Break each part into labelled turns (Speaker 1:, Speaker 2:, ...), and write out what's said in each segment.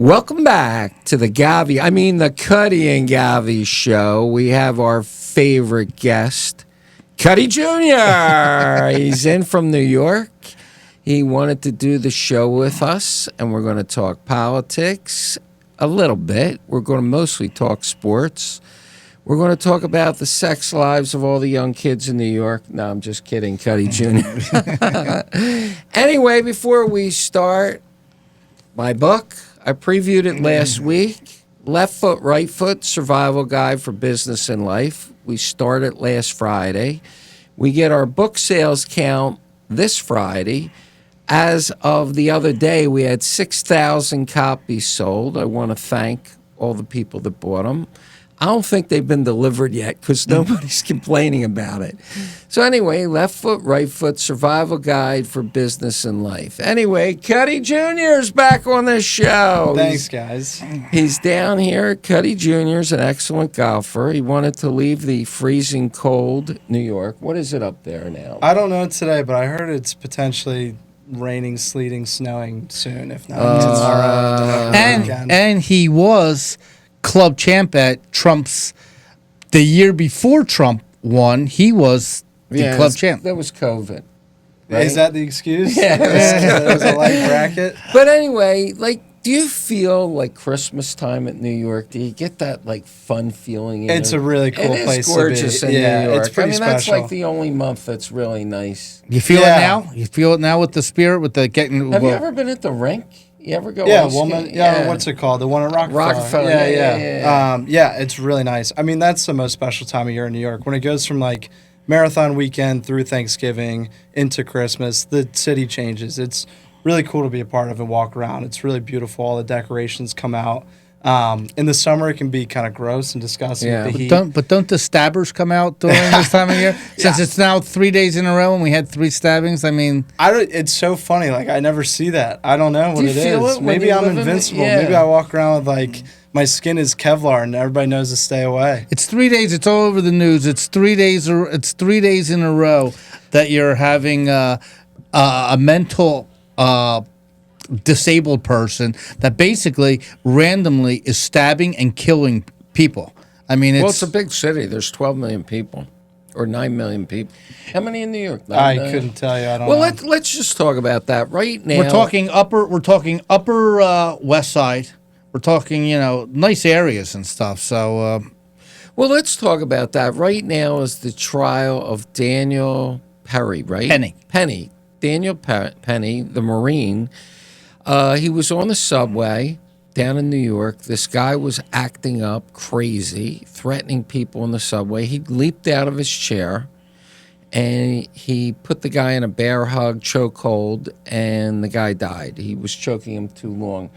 Speaker 1: Welcome back to the Cutty and Govy show. We have our favorite guest, Cutty Jr. He's in from New York. He wanted to do the show with us, and we're going to talk politics a little bit. We're going to mostly talk sports. We're going to talk about the sex lives of all the young kids in New York. No, I'm just kidding, Cutty Jr. Anyway, before we start, my book, I previewed it last week. Left Foot, Right Foot, Survival Guide for Business and Life. We started last Friday. We get our book sales count this Friday. As of the other day, we had 6,000 copies sold. I want to thank all the people that bought them. I don't think they've been delivered yet because nobody's complaining about it. So anyway, Left Foot, Right Foot, Survival Guide for Business and Life. Anyway, Cutty Jr. is back on the show.
Speaker 2: Thanks, guys.
Speaker 1: He's down here. Cutty Jr. is an excellent golfer. He wanted to leave the freezing cold New York. What is it up there now?
Speaker 2: I don't know today, but I heard it's potentially raining, sleeting, snowing soon, if not tomorrow.
Speaker 3: And he was club champ at Trump's. The year before Trump won, he was the club champ.
Speaker 1: That was COVID. Right?
Speaker 2: Is that the excuse?
Speaker 1: Yeah.
Speaker 2: It was a light bracket.
Speaker 1: But anyway, do you feel like Christmas time at New York? Do you get that fun feeling?
Speaker 2: It's a really cool place to be.
Speaker 1: It's gorgeous in New York.
Speaker 2: It's pretty
Speaker 1: that's
Speaker 2: special.
Speaker 1: like the only month that's really nice.
Speaker 3: You feel it now? You feel it now with the spirit, with the getting.
Speaker 1: Have you ever been at the rink? You ever go?
Speaker 2: Yeah, what's it called? The one at Rockefeller. Yeah, it's really nice. I mean, that's the most special time of year in New York. When it goes from marathon weekend through Thanksgiving into Christmas, the city changes. It's really cool to be a part of and walk around. It's really beautiful. All the decorations come out. In the summer, it can be kind of gross and disgusting.
Speaker 1: Yeah.
Speaker 2: With the heat.
Speaker 3: But don't the stabbers come out during this time of year? Since it's now 3 days in a row and we had 3 stabbings. I mean,
Speaker 2: it's so funny. I never see that. I don't know what it is. Maybe I'm invincible. Maybe I walk around with my skin is Kevlar and everybody knows to stay away.
Speaker 3: it's 3 days. It's all over the news. It's 3 days. It's 3 days in a row that you're having a mental. Disabled person that basically randomly is stabbing and killing people. I mean,
Speaker 1: it's a big city. There's 12 million people, or 9 million people. How many in New York?
Speaker 2: I couldn't tell you. I don't know.
Speaker 1: Well, let's just talk about that right now.
Speaker 3: We're talking upper West Side. We're talking nice areas and stuff. So,
Speaker 1: well, let's talk about that right now. Is the trial of Daniel Perry, right? Penny. Daniel Penny, the Marine. He was on the subway down in New York. This guy was acting up crazy, threatening people in the subway. He leaped out of his chair, and he put the guy in a bear hug chokehold, and the guy died. He was choking him too long.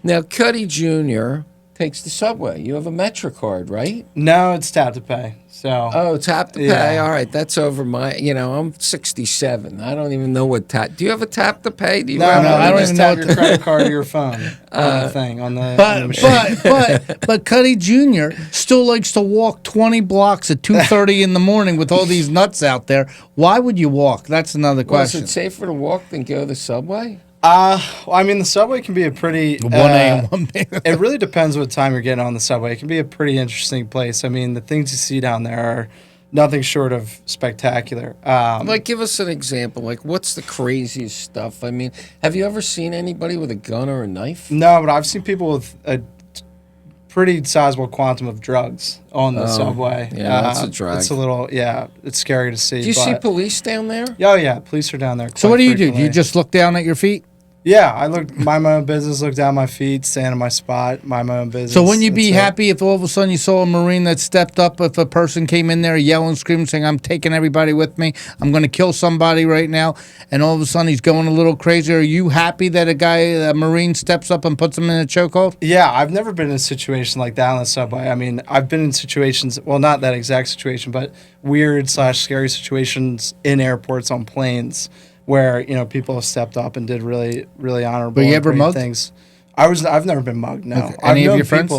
Speaker 1: Now, Cutty Jr. takes the subway. You have a MetroCard, right?
Speaker 2: No, it's tap to pay. So.
Speaker 1: Tap to pay. All right, that's over my. I'm 67. I don't even know what tap. Do you have a tap to pay? Do you?
Speaker 2: No, I don't even
Speaker 3: know
Speaker 2: tap your credit card or your phone on the machine.
Speaker 3: But Cutty Jr. still likes to walk 20 blocks at 2:30 in the morning with all these nuts out there. Why would you walk? That's another question.
Speaker 1: Is it safer to walk than go to the subway?
Speaker 2: I mean, the subway can be a pretty
Speaker 3: 1 a.m. 1 p.m.
Speaker 2: It really depends what time you're getting on the subway. It can be a pretty interesting place. I mean, the things you see down there are nothing short of spectacular.
Speaker 1: Give us an example. What's the craziest stuff? I mean, have you ever seen anybody with a gun or a knife?
Speaker 2: No, but I've seen people with a pretty sizable quantum of drugs on the subway.
Speaker 1: Yeah, that's a drug.
Speaker 2: It's a little, it's scary to see.
Speaker 1: Do you see police down there?
Speaker 2: Oh, yeah, police are down there.
Speaker 3: So what do you do?
Speaker 2: frequently.
Speaker 3: Do you just look down at your feet?
Speaker 2: Yeah, I mind my own business, look down my feet, stand in my spot, mind my own business.
Speaker 3: So wouldn't you be happy if all of a sudden you saw a Marine that stepped up, if a person came in there yelling, screaming, saying, I'm taking everybody with me, I'm going to kill somebody right now, and all of a sudden he's going a little crazy? Are you happy that a Marine steps up and puts him in a chokehold?
Speaker 2: Yeah, I've never been in a situation like that on the subway. I mean, I've been in situations, well, not that exact situation, but weird/scary situations in airports, on planes, where people have stepped up and did really, really honorable
Speaker 3: Were you ever mugged?
Speaker 2: things. I've never been mugged. No.
Speaker 3: Okay. Any of your friends?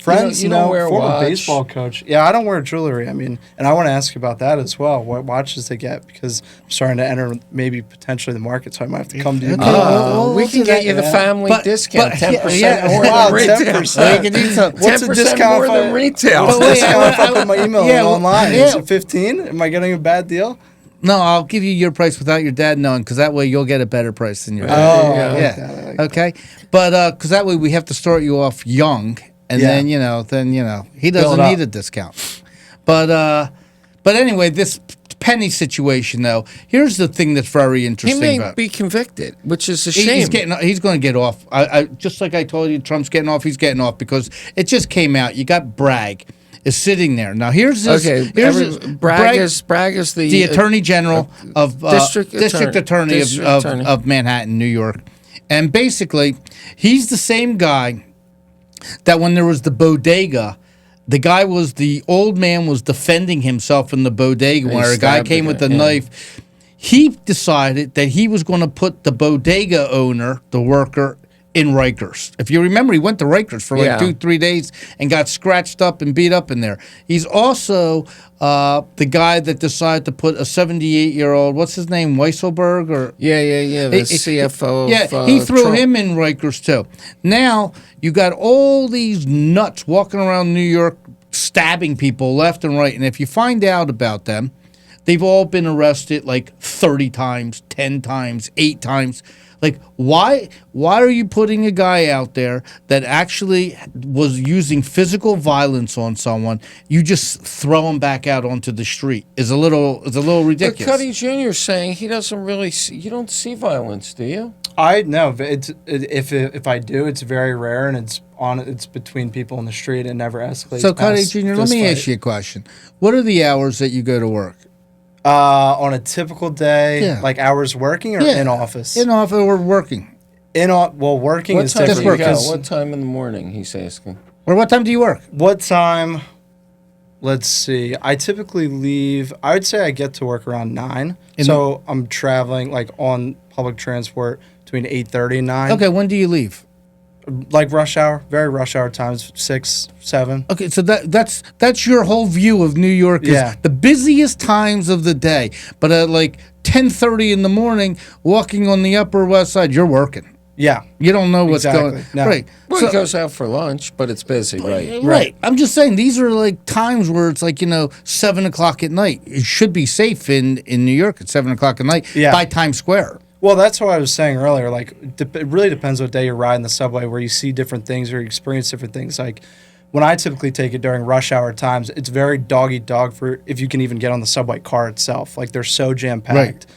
Speaker 2: Friends,
Speaker 1: you don't wear a
Speaker 2: former
Speaker 1: watch.
Speaker 2: baseball coach. Yeah, I don't wear jewelry. I mean, and I want to ask you about that as well. What watches they get? Because I'm starting to enter maybe potentially the market, so I might have to come to you.
Speaker 3: Okay. Well,
Speaker 1: We
Speaker 3: we'll
Speaker 1: can
Speaker 3: do
Speaker 1: get
Speaker 3: that.
Speaker 1: you the family discount,
Speaker 3: but-
Speaker 1: 10%
Speaker 3: yeah,
Speaker 1: more
Speaker 2: wow,
Speaker 1: than retail.
Speaker 2: 10%. What's the
Speaker 1: 10%
Speaker 2: discount
Speaker 1: more
Speaker 2: if
Speaker 1: than
Speaker 2: I-
Speaker 1: retail.
Speaker 2: What's
Speaker 3: But
Speaker 2: the
Speaker 3: wait,
Speaker 2: discount if I put my email
Speaker 3: yeah,
Speaker 2: in online?
Speaker 3: yeah.
Speaker 2: Is it 15? Am I getting a bad deal?
Speaker 3: No, I'll give you your price without your dad knowing, because that way you'll get a better price than your dad.
Speaker 2: Oh,
Speaker 1: Yeah.
Speaker 2: I like
Speaker 3: Yeah.
Speaker 2: that. I like
Speaker 3: Okay, but because that way we have to start you off young, and
Speaker 2: Yeah.
Speaker 3: then he doesn't
Speaker 2: Build up.
Speaker 3: need a discount. But anyway, this Penny situation though, here's the thing that's very
Speaker 1: He
Speaker 3: interesting
Speaker 1: may
Speaker 3: about.
Speaker 1: be convicted, which is a shame.
Speaker 3: He's going to get off. I just like I told you, Trump's getting off. He's getting off because it just came out. You got Bragg is sitting there now. Here's this.
Speaker 1: Okay,
Speaker 3: Here's this,
Speaker 1: Bragg is
Speaker 3: the Attorney General of
Speaker 1: District
Speaker 3: Attorney
Speaker 1: Attorney.
Speaker 3: of Manhattan, New York, and basically, he's the same guy that when there was the bodega. The old man was defending himself in the bodega where a guy
Speaker 1: stabbed
Speaker 3: came
Speaker 1: the
Speaker 3: with
Speaker 1: guy,
Speaker 3: a
Speaker 1: yeah.
Speaker 3: knife. He decided that he was going to put the bodega owner, the worker, in Rikers. If you remember, he went to Rikers for like
Speaker 1: Yeah.
Speaker 3: 2-3 days and got scratched up and beat up in there. He's also the guy that decided to put a 78-year-old, what's his name, Weisselberg? Or
Speaker 1: Yeah. The CFO.
Speaker 3: yeah,
Speaker 1: of,
Speaker 3: he threw
Speaker 1: Trump.
Speaker 3: him in Rikers too. Now you got all these nuts walking around New York stabbing people left and right, and if you find out about them, they've all been arrested like 30 times, 10 times, 8 times. Like, why are you putting a guy out there that actually was using physical violence on someone? You just throw him back out onto the street is a little
Speaker 1: But
Speaker 3: ridiculous.
Speaker 1: Cutty Jr. is saying he doesn't really see, you don't see violence, do you?
Speaker 2: I know if I do, it's very rare, and it's between people in the street. It never escalates.
Speaker 3: So, Cutty
Speaker 2: past
Speaker 3: Jr., let
Speaker 2: fist
Speaker 3: me
Speaker 2: fight.
Speaker 3: ask you a question. What are the hours that you go to work?
Speaker 2: On a typical day,
Speaker 3: Yeah.
Speaker 2: like hours working or in office.
Speaker 3: In office or working?
Speaker 2: Working
Speaker 1: What
Speaker 2: is
Speaker 1: time do
Speaker 2: different.
Speaker 1: you go?
Speaker 2: because-
Speaker 1: What time in the morning, he's asking.
Speaker 3: Or what time do you work?
Speaker 2: What time? Let's see. I typically leave. I would say I get to work around 9. So I'm traveling like on public transport between 8:30 and 9.
Speaker 3: Okay, when do you leave?
Speaker 2: Like rush hour, very rush hour times, 6, 7.
Speaker 3: Okay, so that's your whole view of New York is
Speaker 2: Yeah.
Speaker 3: the busiest times of the day. But at like 10:30 in the morning, walking on the Upper West Side, you're working.
Speaker 2: Yeah.
Speaker 3: You don't know what's
Speaker 2: Exactly.
Speaker 3: going
Speaker 2: No.
Speaker 3: right.
Speaker 1: Well,
Speaker 3: So-
Speaker 1: he goes out for lunch, but it's busy, right?
Speaker 3: Right. I'm just saying these are like times where it's like 7:00 at night. It should be safe in New York at 7:00 at night
Speaker 2: Yeah.
Speaker 3: by Times Square.
Speaker 2: Well, that's what I was saying earlier. Like, it really depends what day you're riding the subway, where you see different things or you experience different things. Like, when I typically take it during rush hour times, it's very dog eat dog for if you can even get on the subway car itself. Like, they're so jam packed.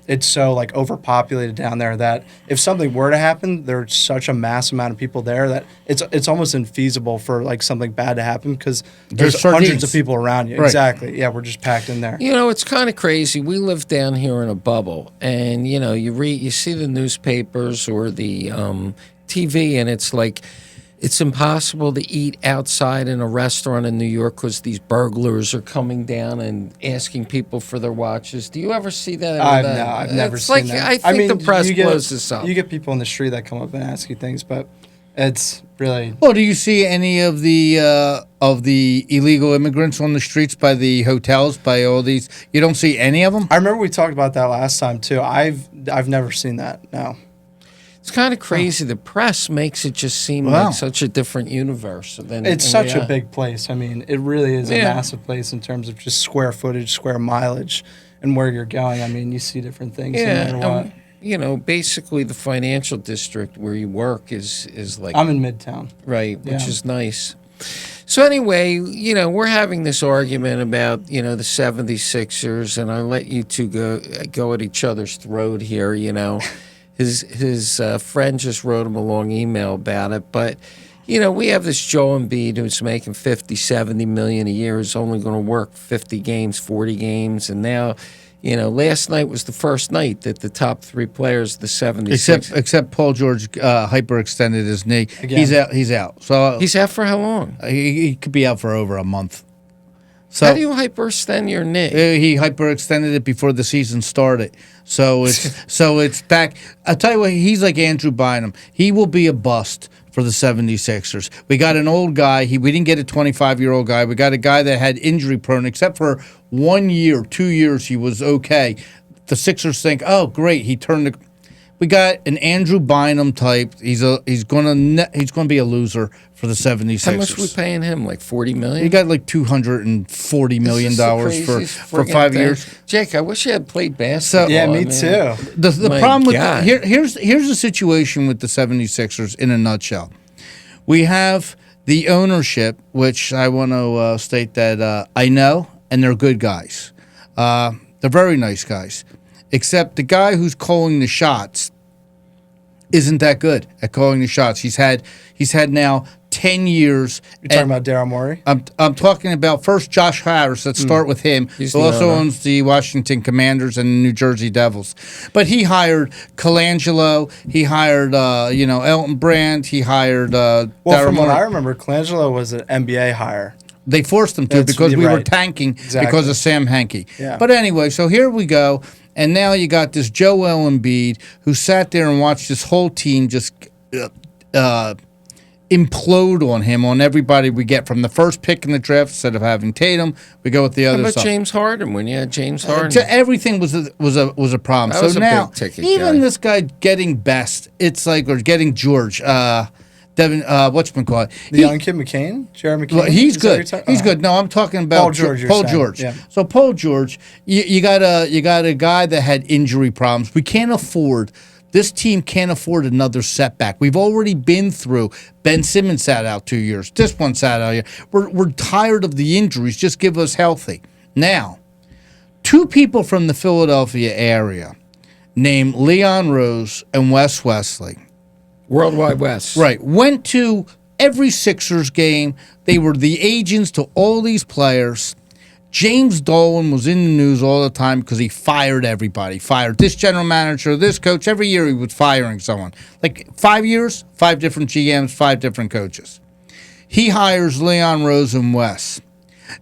Speaker 2: It's so like overpopulated down there that if something were to happen, there's such a mass amount of people there that it's almost infeasible for like something bad to happen because there's
Speaker 3: sardines.
Speaker 2: hundreds of people around you.
Speaker 3: Right.
Speaker 2: Exactly. Yeah, we're just packed in there.
Speaker 1: It's kind of crazy. We live down here in a bubble, and you see the newspapers or the TV, and it's like it's impossible to eat outside in a restaurant in New York because these burglars are coming down and asking people for their watches. Do you ever see that?
Speaker 2: I've never
Speaker 1: It's
Speaker 2: seen
Speaker 1: like,
Speaker 2: that.
Speaker 1: I think the press blows this up.
Speaker 2: You get people in the street that come up and ask you things, but it's really
Speaker 3: Well, do you see any of the illegal immigrants on the streets by the hotels, by all these? You don't see any of them?
Speaker 2: I remember we talked about that last time too. I've never seen that. No.
Speaker 1: It's kind of crazy. The press makes it just seem
Speaker 3: Wow.
Speaker 1: like such a different universe. Than
Speaker 2: It's
Speaker 1: in
Speaker 2: such a
Speaker 1: reality.
Speaker 2: big place. I mean, it really is a
Speaker 1: Yeah.
Speaker 2: massive place in terms of just square footage, square mileage, and where you're going. I mean, you see different things
Speaker 1: Yeah,
Speaker 2: no matter what.
Speaker 1: basically the financial district where you work is like
Speaker 2: I'm in Midtown.
Speaker 1: right, which
Speaker 2: Yeah.
Speaker 1: is nice. So anyway, we're having this argument about the 76ers, and I let you two go at each other's throat here. His friend just wrote him a long email about it, but we have this Joe Embiid who's making 50, 70 million a year, is only going to work 50 games, 40 games, and now, last night was the first night that the top 3 players, the 76,
Speaker 3: Except Paul George hyperextended his knee.
Speaker 2: Again.
Speaker 3: He's out. So
Speaker 1: he's out for how long?
Speaker 3: he could be out for over a month. So
Speaker 1: How do you hyperextend your knee?
Speaker 3: he hyperextended it before the season started. So it's back. I'll tell you what, he's like Andrew Bynum. He will be a bust for the 76ers. We got an old guy. We didn't get a 25-year-old guy. We got a guy that had injury prone, except for 1 year, 2 years, he was okay. The Sixers think, oh, great, he turned the. We got an Andrew Bynum type. He's gonna be a loser for the 76ers.
Speaker 1: How much are we paying him? Like $40 million?
Speaker 3: He got like $240 million for 5 years.
Speaker 1: Jake, I wish I had played basketball.
Speaker 2: Yeah, me too.
Speaker 3: The problem with here's the situation with the 76ers in a nutshell. We have the ownership, which I want to state that I know, and they're good guys. They're very nice guys. Except the guy who's calling the shots isn't that good at calling the shots. He's had now 10 years.
Speaker 2: You're talking about Daryl Morey?
Speaker 3: I'm talking about first Josh Harris. Let's start with him. He also owns the Washington Commanders and the New Jersey Devils. But he hired Colangelo. He hired Elton Brand. He hired Daryl
Speaker 2: from
Speaker 3: Morey.
Speaker 2: what I remember, Colangelo was an NBA hire.
Speaker 3: They forced him to because we were tanking because of Sam Henke. Yeah. But anyway, so here we go. And now you got this Joel Embiid who sat there and watched this whole team just implode on him, on everybody we get from the first pick in the draft. Instead of having Tatum, we go with the other side.
Speaker 1: How about James Harden when you had James Harden?
Speaker 3: Everything was a problem.
Speaker 1: That was
Speaker 3: now,
Speaker 1: big ticket
Speaker 3: even
Speaker 1: guy.
Speaker 3: this guy getting Best, it's like, or getting George, Devin, whatchamacallit.
Speaker 2: The young kid McCain? Jared McCain?
Speaker 3: Well, he's good. He's good. No, I'm talking about Paul George.
Speaker 2: Yeah.
Speaker 3: So Paul George, you got a guy that had injury problems. We can't afford. This team can't afford another setback. We've already been through. Ben Simmons sat out 2 years. This one sat out here. We're tired of the injuries. Just give us healthy. Now, two people from the Philadelphia area named Leon Rose and Wes Wesley.
Speaker 1: Worldwide West.
Speaker 3: Right. Went to every Sixers game. They were the agents to all these players. James Dolan was in the news all the time because he fired everybody. Fired this general manager, this coach. Every year he was firing someone. Like 5 years, 5 different GMs, 5 different coaches. He hires Leon Rose and Wes.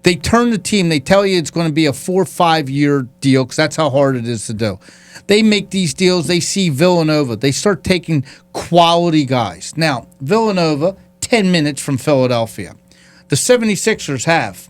Speaker 3: They turn the team. They tell you it's going to be a 4 or 5 year deal because that's how hard it is to do. They make these deals. They see Villanova. They start taking quality guys. Now, Villanova, 10 minutes from Philadelphia. The 76ers have.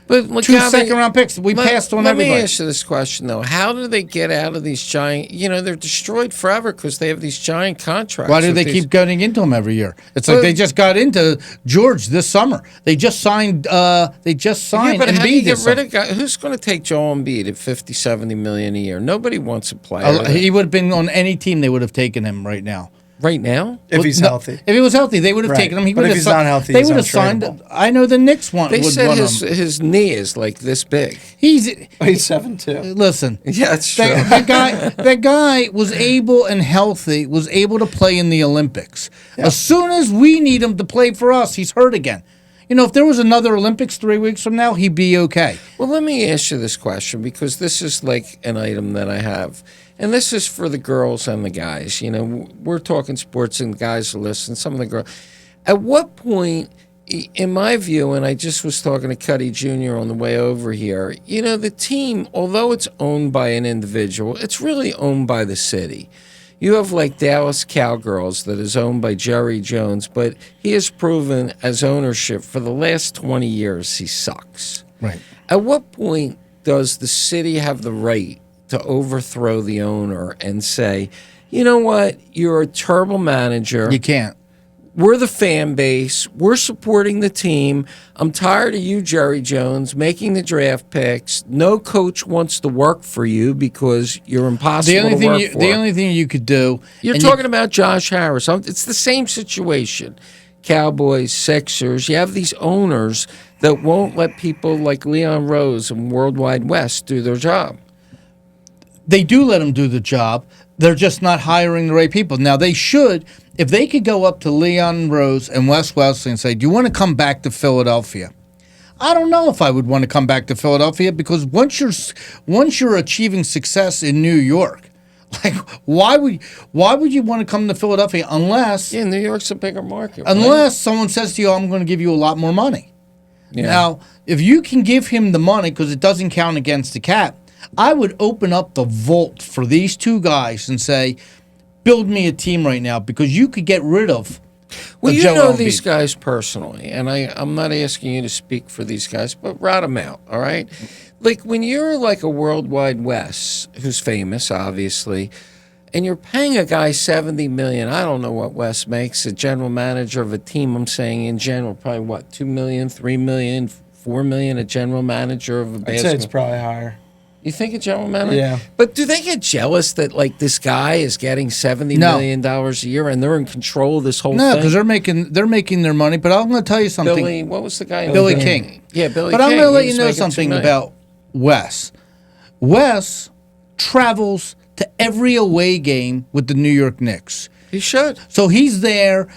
Speaker 1: But
Speaker 3: 2 second-round picks. We passed on everybody.
Speaker 1: Let me ask you this question, though. How do they get out of these giant... they're destroyed forever because they have these giant contracts.
Speaker 3: Why do they keep getting into them every year? It's like they just got into George this summer. They just signed
Speaker 1: but
Speaker 3: Embiid.
Speaker 1: How do you get rid of guys? Who's going to take Joel Embiid at $50, $70 million a year? Nobody wants a player.
Speaker 3: He would have been on any team. They would have taken him right now.
Speaker 1: Right now?
Speaker 2: If he's healthy.
Speaker 3: If he was healthy, they would have taken him.
Speaker 2: But if he's not healthy,
Speaker 3: they would have signed. I know the Knicks want.
Speaker 1: They said
Speaker 3: him.
Speaker 1: his knee is like this big.
Speaker 3: He's
Speaker 2: 7'2".
Speaker 3: Listen.
Speaker 1: Yeah, it's true.
Speaker 3: That guy was able and healthy, was able to play in the Olympics. Yeah. As soon as we need him to play for us, he's hurt again. If there was another Olympics 3 weeks from now, he'd be okay.
Speaker 1: Well, let me ask you this question because this is like an item that I have. And this is for the girls and the guys. We're talking sports and guys listen, some of the girls. At what point, in my view, and I just was talking to Cutty Jr. on the way over here, the team, although it's owned by an individual, it's really owned by the city. You have like Dallas Cowgirls that is owned by Jerry Jones, but he has proven as ownership for the last 20 years he sucks.
Speaker 3: Right.
Speaker 1: At what point does the city have the right to overthrow the owner and say, you know what, you're a terrible manager.
Speaker 3: You can't.
Speaker 1: We're the fan base. We're supporting the team. I'm tired of you, Jerry Jones, making the draft picks. No coach wants to work for you because you're impossible to work for.
Speaker 3: The only thing you could do...
Speaker 1: You're talking about Josh Harris. It's the same situation. Cowboys, Sixers. You have these owners that won't let people like Leon Rose and Worldwide West do their job.
Speaker 3: They do let them do the job. They're just not hiring the right people. Now, they should, if they could go up to Leon Rose and Wes Wesley and say, do you want to come back to Philadelphia? I don't know if I would want to come back to Philadelphia because once you're achieving success in New York, like why would you want to come to Philadelphia unless
Speaker 1: New York's a bigger market.
Speaker 3: Unless someone says to you, I'm going to give you a lot more money. Yeah. Now, if you can give him the money because it doesn't count against the cap, I would open up the vault for these two guys and say, build me a team right now because you could get rid of
Speaker 1: Well, you
Speaker 3: Joel
Speaker 1: know
Speaker 3: Embiid.
Speaker 1: these guys personally, and I'm not asking you to speak for these guys, but rat them out, all right? Like when you're like a Worldwide Wes, who's famous, obviously, and you're paying a guy $70 million. I don't know what Wes makes, a general manager of a team. I'm saying in general, probably what, $2 million, $3 million, $4 million, a general manager of a basketball.
Speaker 2: I'd say it's probably higher.
Speaker 1: You think a general manager?
Speaker 2: Yeah.
Speaker 1: But do they get jealous that like this guy is getting $70 million a year and they're in control of this whole
Speaker 3: No,
Speaker 1: thing?
Speaker 3: because they're making their money. But I'm going to tell you something.
Speaker 1: Billy, what was the guy?
Speaker 3: Billy King.
Speaker 1: Yeah, Billy
Speaker 3: But
Speaker 1: King.
Speaker 3: I'm going to let
Speaker 1: He
Speaker 3: you
Speaker 1: was
Speaker 3: know
Speaker 1: making $2
Speaker 3: something
Speaker 1: million.
Speaker 3: about Wes. Wes travels to every away game with the New York Knicks.
Speaker 1: He should.
Speaker 3: So he's there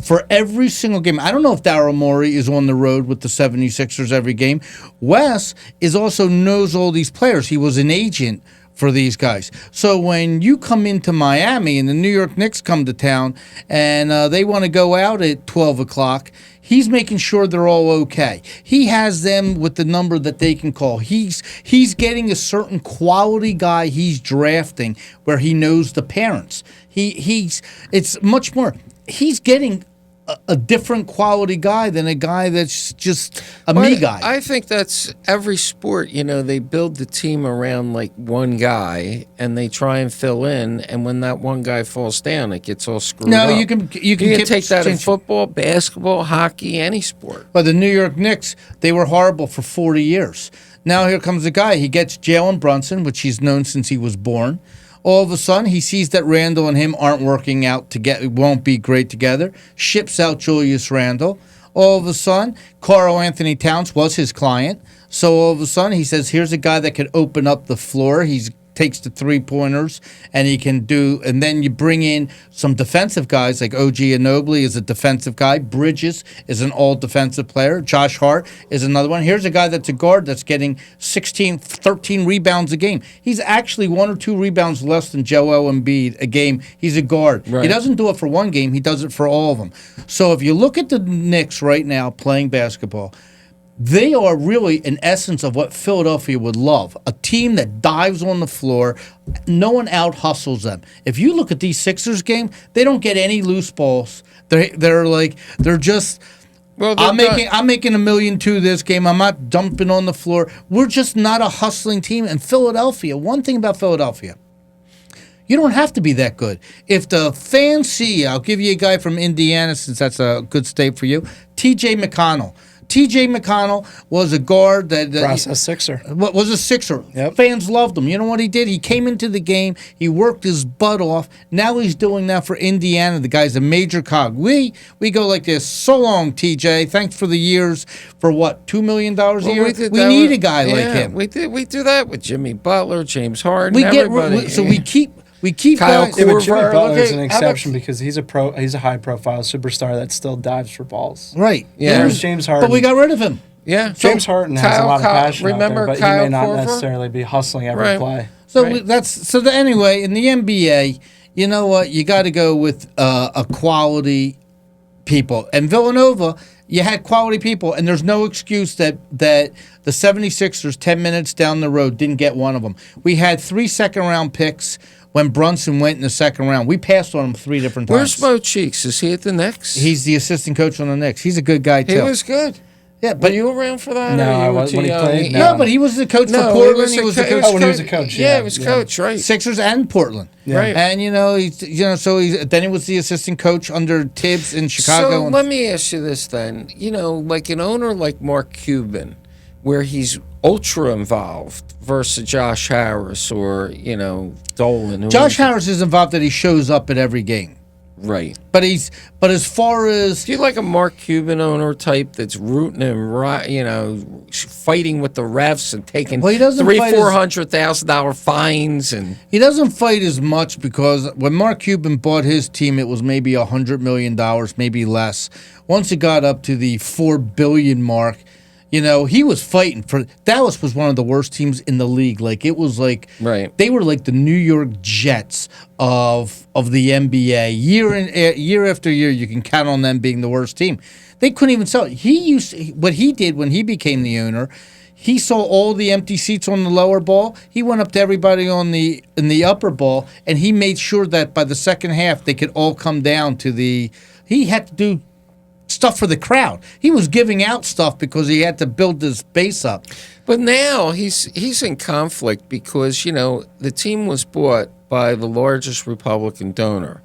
Speaker 3: for every single game. I don't know if Daryl Morey is on the road with the 76ers every game. Wes is also knows all these players. He was an agent for these guys. So when you come into Miami and the New York Knicks come to town and they want to go out at 12 o'clock, he's making sure they're all okay. He has them with the number that they can call. He's getting a certain quality guy he's drafting where he knows the parents. It's much more. He's getting a different quality guy than a guy that's just a me guy.
Speaker 1: I think that's every sport. You know, they build the team around like one guy, and they try and fill in. And when that one guy falls down, it gets all screwed up.
Speaker 3: You can
Speaker 1: take that in football, basketball, hockey, any sport.
Speaker 3: But the New York Knicks, they were horrible for 40 years. Now here comes a guy. He gets Jalen Brunson, which he's known since he was born. All of a sudden, he sees that Randall and him aren't working out together, won't be great together, ships out Julius Randle. All of a sudden, Karl Anthony Towns was his client. So all of a sudden, he says, here's a guy that could open up the floor. He takes the three-pointers, and he can do, and then you bring in some defensive guys like OG Anunoby is a defensive guy. Bridges is an all-defensive player. Josh Hart is another one. Here's a guy that's a guard that's getting 16, 13 rebounds a game. He's actually 1 or 2 rebounds less than Joel Embiid a game. He's a guard.
Speaker 1: Right.
Speaker 3: He doesn't do it for one game. He does it for all of them. So if you look at the Knicks right now playing basketball, they are really an essence of what Philadelphia would love. A team that dives on the floor. No one out hustles them. If you look at these Sixers game, they don't get any loose balls. They're just I'm making $1.2 million this game. I'm not dumping on the floor. We're just not a hustling team. And Philadelphia, one thing about Philadelphia, you don't have to be that good. If the fans see you, I'll give you a guy from Indiana since that's a good state for you, T.J. McConnell. T.J. McConnell was a guard that
Speaker 2: Process Sixer.
Speaker 3: Was a Sixer.
Speaker 2: Yep.
Speaker 3: Fans loved him. You know what he did? He came into the game. He worked his butt off. Now he's doing that for Indiana. The guy's a major cog. We go like this. So long, T.J. Thanks for the years. For what, $2 million a year? We need a guy like him.
Speaker 1: We do that with Jimmy Butler, James Harden, everybody.
Speaker 3: We keep
Speaker 1: Kyle
Speaker 3: guys.
Speaker 2: Yeah, but Jimmy
Speaker 1: Korver,
Speaker 2: Butler is an
Speaker 1: how about-
Speaker 2: exception because he's a high-profile superstar that still dives for balls.
Speaker 3: Right.
Speaker 1: Yeah.
Speaker 2: Whereas James Harden.
Speaker 3: But we got rid of him.
Speaker 1: Yeah,
Speaker 2: James Harden has a lot of passion
Speaker 1: remember
Speaker 2: out there, but
Speaker 1: Kyle
Speaker 2: he may not
Speaker 1: Korver?
Speaker 2: necessarily be hustling every
Speaker 1: Right.
Speaker 2: play.
Speaker 3: So
Speaker 1: Right.
Speaker 3: anyway, in the NBA, you know what? You got to go with a quality people. And Villanova, you had quality people, and there's no excuse that the 76ers 10 minutes down the road didn't get one of them. We had 3 second-round picks when Brunson went in the second round. We passed on him 3 different times.
Speaker 1: Where's Mo Cheeks? Is he at the Knicks?
Speaker 3: He's the assistant coach on the Knicks. He's a good guy, too.
Speaker 1: He was good.
Speaker 3: Yeah,
Speaker 1: Were
Speaker 3: but
Speaker 1: you around for that?
Speaker 2: No,
Speaker 1: or you
Speaker 2: I
Speaker 1: were
Speaker 2: wasn't
Speaker 1: too
Speaker 2: when he
Speaker 1: young?
Speaker 2: played.
Speaker 3: no, but he was the coach for
Speaker 1: No,
Speaker 3: Portland. He was the coach
Speaker 2: when he was a coach,
Speaker 1: Yeah,
Speaker 2: yeah.
Speaker 1: he was
Speaker 2: Yeah.
Speaker 1: coach, right?
Speaker 3: Sixers and Portland.
Speaker 2: Yeah.
Speaker 1: Right.
Speaker 3: And then he was the assistant coach under Tibbs in Chicago.
Speaker 1: So let me ask you this then. You know, like an owner like Mark Cuban, where he's ultra involved versus Josh Harris or, Dolan.
Speaker 3: Josh Harris is involved that he shows up at every game.
Speaker 1: Right.
Speaker 3: But as far as
Speaker 1: Do you like a Mark Cuban owner type that's rooting and fighting with the refs and taking
Speaker 3: Well, he doesn't fight as-
Speaker 1: $300,000 fines and
Speaker 3: he doesn't fight as much because when Mark Cuban bought his team, it was maybe $100 million, maybe less. Once it got up to the $4 billion mark, You know, he was fighting for Dallas was one of the worst teams in the league. Like it was like
Speaker 1: Right.
Speaker 3: they were like the New York Jets of the NBA. Year after year, you can count on them being the worst team. They couldn't even sell. What he did when he became the owner. He saw all the empty seats on the lower ball. He went up to everybody in the upper ball, and he made sure that by the second half they could all come down to the. He had to do stuff for the crowd. He was giving out stuff because he had to build his base up.
Speaker 1: But now he's in conflict because, you know, the team was bought by the largest Republican donor,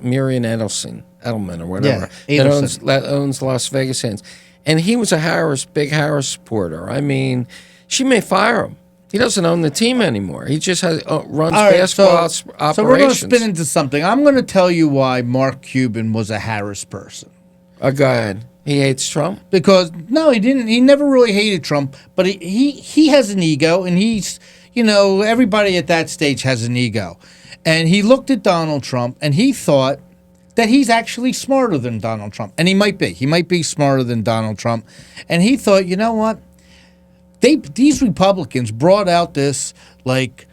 Speaker 1: Miriam Edelman or whatever, that owns Las Vegas Sands. And he was a big Harris supporter. I mean, she may fire him. He doesn't own the team anymore. He just runs basketball operations.
Speaker 3: So we're going to spin into something. I'm going to tell you why Mark Cuban was a Harris person.
Speaker 1: Go ahead. He hates Trump?
Speaker 3: Because, no, he didn't. He never really hated Trump. But he has an ego, and everybody at that stage has an ego. And he looked at Donald Trump, and he thought that he's actually smarter than Donald Trump. And he might be. He might be smarter than Donald Trump. And he thought, you know what? These Republicans brought out this, like,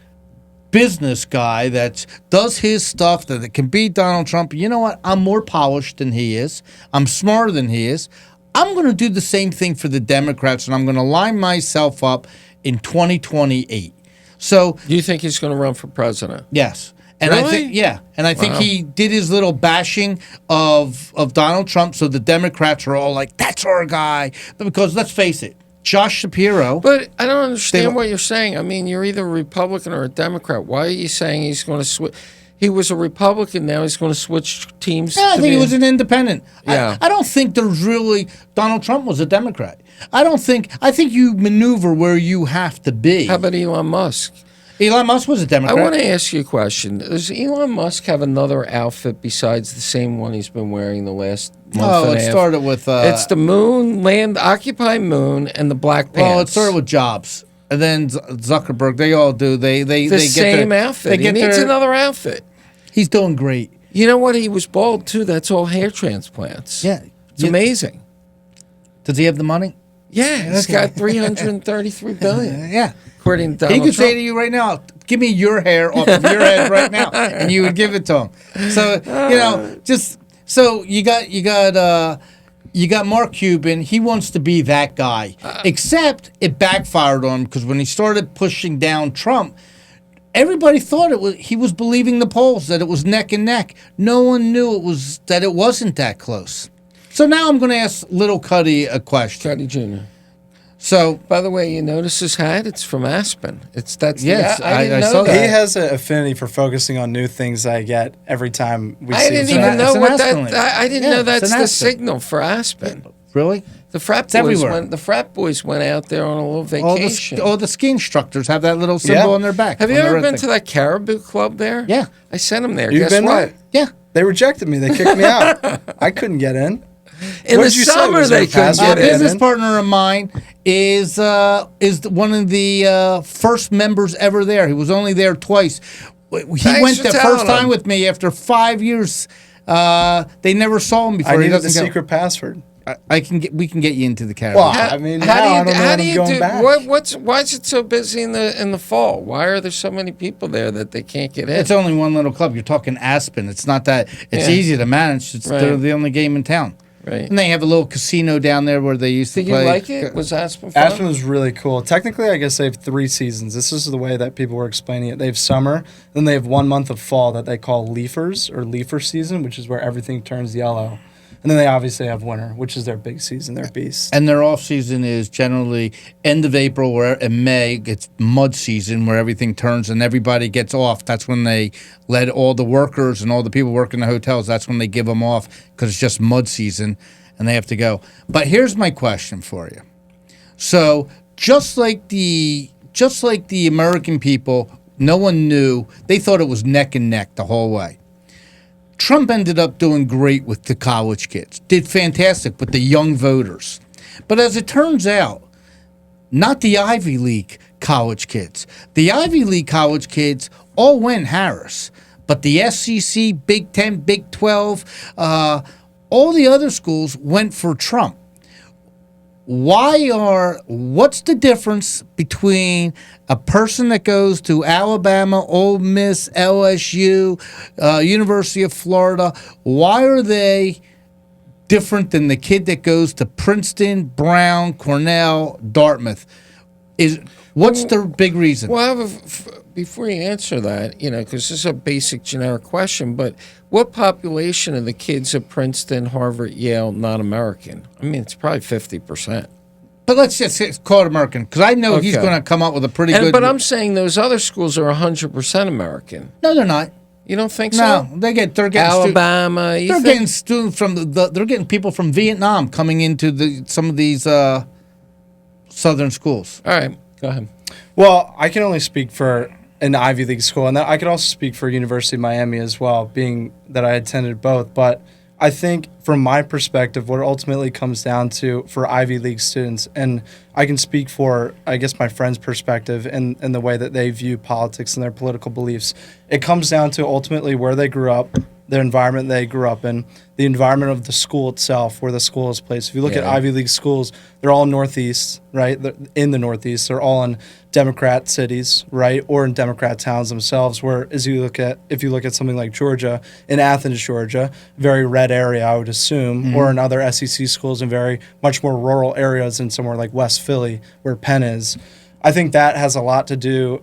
Speaker 3: business guy that does his stuff, that it can beat Donald Trump. You know what? I'm more polished than he is. I'm smarter than he is. I'm going to do the same thing for the Democrats, and I'm going to line myself up in 2028. So,
Speaker 1: you think he's going to run for president?
Speaker 3: Yes. And
Speaker 1: Really?
Speaker 3: I think he did his little bashing of Donald Trump, so the Democrats are all like, that's our guy. But because, let's face it, Josh Shapiro.
Speaker 1: But I don't understand what you're saying. I mean, you're either a Republican or a Democrat. Why are you saying he's going to switch? He was a Republican, now he's going to switch teams.
Speaker 3: Yeah, I think he was an independent.
Speaker 1: Yeah.
Speaker 3: I don't think there's really, Donald Trump was a Democrat. I think you maneuver where you have to be.
Speaker 1: How about Elon Musk?
Speaker 3: Elon Musk was a Democrat.
Speaker 1: I want to ask you a question. Does Elon Musk have another outfit besides the same one he's been wearing the last month and a half?
Speaker 3: It started with...
Speaker 1: it's the moon, Occupy Moon, and the black pants.
Speaker 3: Well, it started with Jobs. And then Zuckerberg, they all do. They
Speaker 1: the
Speaker 3: get
Speaker 1: same
Speaker 3: their,
Speaker 1: outfit. He needs another outfit.
Speaker 3: He's doing great.
Speaker 1: You know what? He was bald, too. That's all hair transplants.
Speaker 3: Yeah.
Speaker 1: It's amazing.
Speaker 3: Does he have the money?
Speaker 1: Yeah, he's got $333 billion.
Speaker 3: Yeah.
Speaker 1: According to Donald
Speaker 3: He could
Speaker 1: Trump.
Speaker 3: say to you right now, give me your hair off of your head right now, and you would give it to him. So, so you got Mark Cuban. He wants to be that guy. Except it backfired on him because when he started pushing down Trump, everybody thought he was believing the polls that it was neck and neck. No one knew that it wasn't that close. So now I'm going to ask Little Cutty a question.
Speaker 1: Cutty Jr.
Speaker 3: So,
Speaker 1: by the way, you notice his hat? It's from Aspen.
Speaker 3: Yes,
Speaker 1: I didn't know
Speaker 3: saw
Speaker 1: that.
Speaker 2: He has an affinity for focusing on new things I get every time we see
Speaker 1: I didn't
Speaker 2: him.
Speaker 1: even know what
Speaker 3: Aspen
Speaker 1: that. I didn't know that's the signal for Aspen.
Speaker 3: Really?
Speaker 1: The frat boys went out there on a little vacation.
Speaker 3: All the ski instructors have that little symbol on their back.
Speaker 1: Have you ever been to that Caribou Club there?
Speaker 3: Yeah.
Speaker 1: I sent them there.
Speaker 2: You've
Speaker 1: Guess
Speaker 2: been
Speaker 1: what?
Speaker 2: there?
Speaker 3: Yeah.
Speaker 2: They rejected me. They kicked me out. I couldn't get in.
Speaker 1: In the summer, they couldn't get
Speaker 3: A
Speaker 1: in.
Speaker 3: business partner of mine is one of the first members ever there. He was only there twice. He went the first time with me after 5 years. They never saw him before.
Speaker 2: I needed the secret password.
Speaker 3: We can get you into the Caribou.
Speaker 2: Well, I mean, I don't know when I'm going back.
Speaker 1: Why is it so busy in the fall? Why are there so many people there that they can't get in?
Speaker 3: It's only one little club. You're talking Aspen. It's not that. It's easy to manage. They're the only game in town.
Speaker 1: Right.
Speaker 3: And they have a little casino down there where they used to play.
Speaker 1: Did you like it? Was Aspen fun?
Speaker 2: Aspen was really cool. Technically, I guess they have 3 seasons. This is the way that people were explaining it. They have summer, then they have 1 month of fall that they call leafers or leafer season, which is where everything turns yellow. And then they obviously have winter, which is their big season, their beast.
Speaker 3: And their off season is generally end of April, and May it's mud season where everything turns and everybody gets off. That's when they let all the workers and all the people working in the hotels. That's when they give them off because it's just mud season and they have to go. But here's my question for you. So just like the American people, no one knew. They thought it was neck and neck the whole way. Trump ended up doing great with the college kids, did fantastic with the young voters. But as it turns out, not the Ivy League college kids. The Ivy League college kids all went Harris. But the SEC, Big 10, Big 12, all the other schools went for Trump. what's the difference between a person that goes to Alabama, Ole Miss, LSU, University of Florida? Why are they different than the kid that goes to Princeton, Brown, Cornell, Dartmouth? What's the big reason?
Speaker 1: Well, before you answer that, because this is a basic generic question, but what population of the kids at Princeton, Harvard, Yale not American? I mean, it's probably 50%.
Speaker 3: But let's just call it American, because I know he's going to come up with a pretty good.
Speaker 1: But I'm saying those other schools are 100% American.
Speaker 3: No, they're not.
Speaker 1: You don't think so?
Speaker 3: No, they're getting
Speaker 1: Alabama.
Speaker 3: They're getting students they're getting people from Vietnam coming into some of these southern schools.
Speaker 1: All right, go ahead.
Speaker 2: Well, I can only speak for an Ivy League school, and I could also speak for University of Miami as well, being that I attended both. But I think from my perspective, what it ultimately comes down to for Ivy League students, and I can speak for, I guess, my friend's perspective and the way that they view politics and their political beliefs, it comes down to ultimately where they grew up, the environment they grew up in, the environment of the school itself, where the school is placed. If you look at Ivy League schools, they're all Northeast, right? They're in the Northeast. They're all in Democrat cities, right? Or in Democrat towns themselves, where if you look at something like Georgia, in Athens, Georgia, very red area, I would assume, or in other SEC schools in very much more rural areas in somewhere like West Philly, where Penn is. I think that has a lot to do